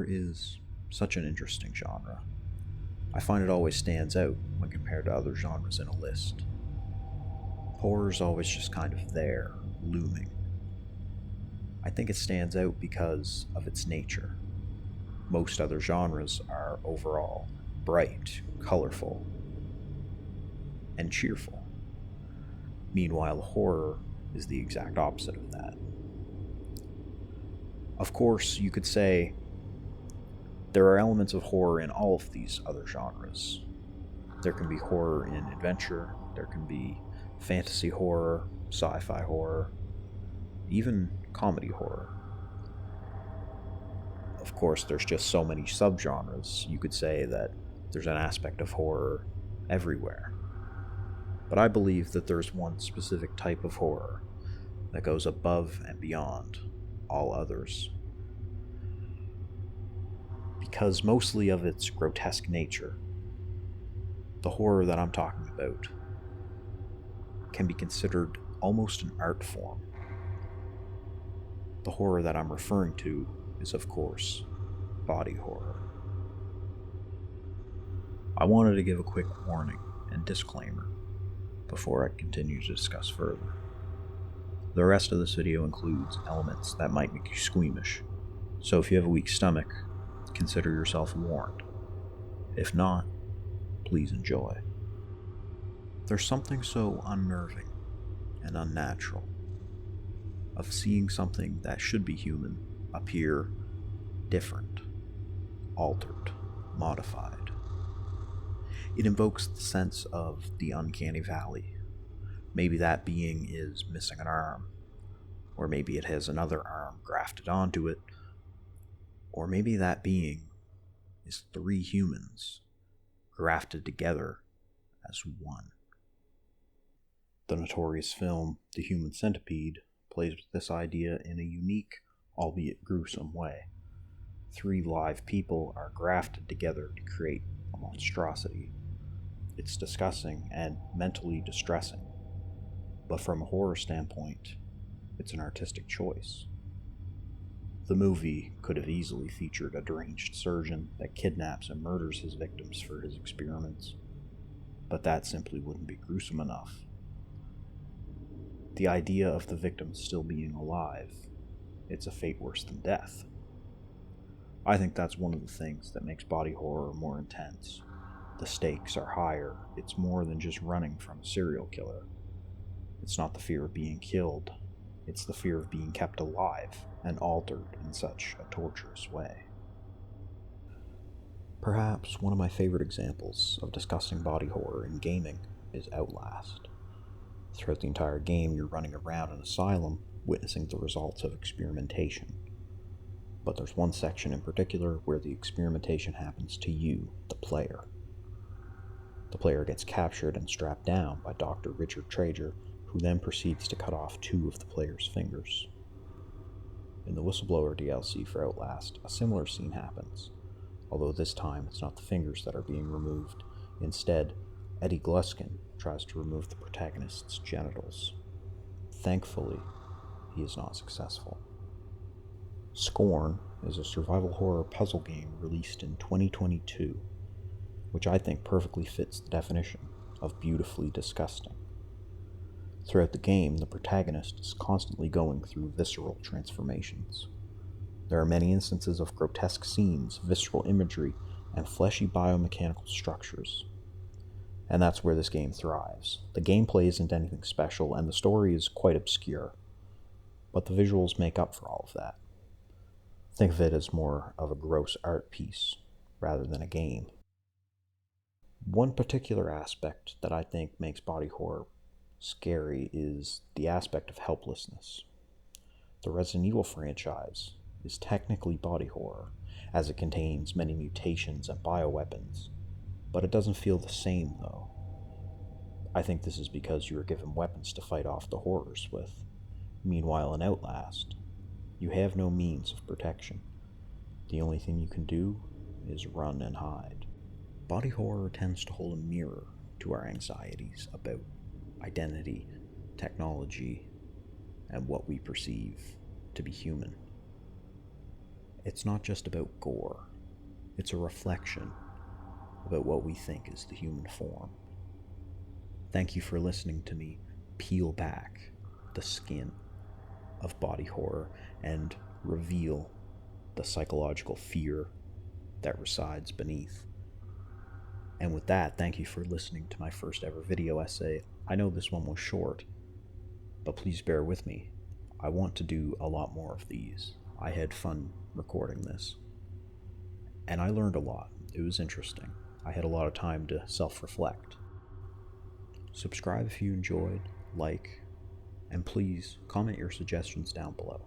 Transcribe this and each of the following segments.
Horror is such an interesting genre. I find it always stands out when compared to other genres in a list. Horror's always just kind of there, looming. I think it stands out because of its nature. Most other genres are overall bright, colorful, and cheerful. Meanwhile, horror is the exact opposite of that. Of course, you could say there are elements of horror in all of these other genres. There can be horror in adventure, there can be fantasy horror, sci-fi horror, even comedy horror. Of course, there's just so many subgenres, you could say that there's an aspect of horror everywhere. But I believe that there's one specific type of horror that goes above and beyond all others. Because mostly of its grotesque nature, the horror that I'm talking about can be considered almost an art form. The horror that I'm referring to is, of course, body horror. I wanted to give a quick warning and disclaimer before I continue to discuss further. The rest of this video includes elements that might make you squeamish, so if you have a weak stomach, consider yourself warned. If not, please enjoy. There's something so unnerving and unnatural of seeing something that should be human appear different, altered, modified. It invokes the sense of the uncanny valley. Maybe that being is missing an arm, or maybe it has another arm grafted onto it, or maybe that being is three humans grafted together as one. The notorious film The Human Centipede plays with this idea in a unique, albeit gruesome way. Three live people are grafted together to create a monstrosity. It's disgusting and mentally distressing, but from a horror standpoint, it's an artistic choice. The movie could have easily featured a deranged surgeon that kidnaps and murders his victims for his experiments, but that simply wouldn't be gruesome enough. The idea of the victim still being alive, it's a fate worse than death. I think that's one of the things that makes body horror more intense. The stakes are higher. It's more than just running from a serial killer. It's not the fear of being killed. It's the fear of being kept alive and altered in such a torturous way. Perhaps one of my favorite examples of discussing body horror in gaming is Outlast. Throughout the entire game, you're running around an asylum, witnessing the results of experimentation. But there's one section in particular where the experimentation happens to you, the player. The player gets captured and strapped down by Dr. Richard Trager, who then proceeds to cut off two of the player's fingers. In the Whistleblower DLC for Outlast, a similar scene happens, although this time it's not the fingers that are being removed. Instead, Eddie Gluskin tries to remove the protagonist's genitals. Thankfully, he is not successful. Scorn is a survival horror puzzle game released in 2022, which I think perfectly fits the definition of beautifully disgusting. Throughout the game, the protagonist is constantly going through visceral transformations. There are many instances of grotesque scenes, visceral imagery, and fleshy biomechanical structures. And that's where this game thrives. The gameplay isn't anything special, and the story is quite obscure, but the visuals make up for all of that. Think of it as more of a gross art piece rather than a game. One particular aspect that I think makes body horror scary is the aspect of helplessness. The Resident Evil franchise is technically body horror, as it contains many mutations and bioweapons, but it doesn't feel the same though. I think this is because you are given weapons to fight off the horrors with. Meanwhile, in Outlast, you have no means of protection. The only thing you can do is run and hide. Body horror tends to hold a mirror to our anxieties about identity, technology, and what we perceive to be human. It's not just about gore, it's a reflection about what we think is the human form. Thank you for listening to me peel back the skin of body horror and reveal the psychological fear that resides beneath. And with that, thank you for listening to my first ever video essay. I know this one was short, but please bear with me. I want to do a lot more of these. I had fun recording this, and I learned a lot. It was interesting. I had a lot of time to self-reflect. Subscribe if you enjoyed, like, and please comment your suggestions down below.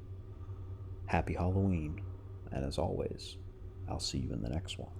Happy Halloween, and as always, I'll see you in the next one.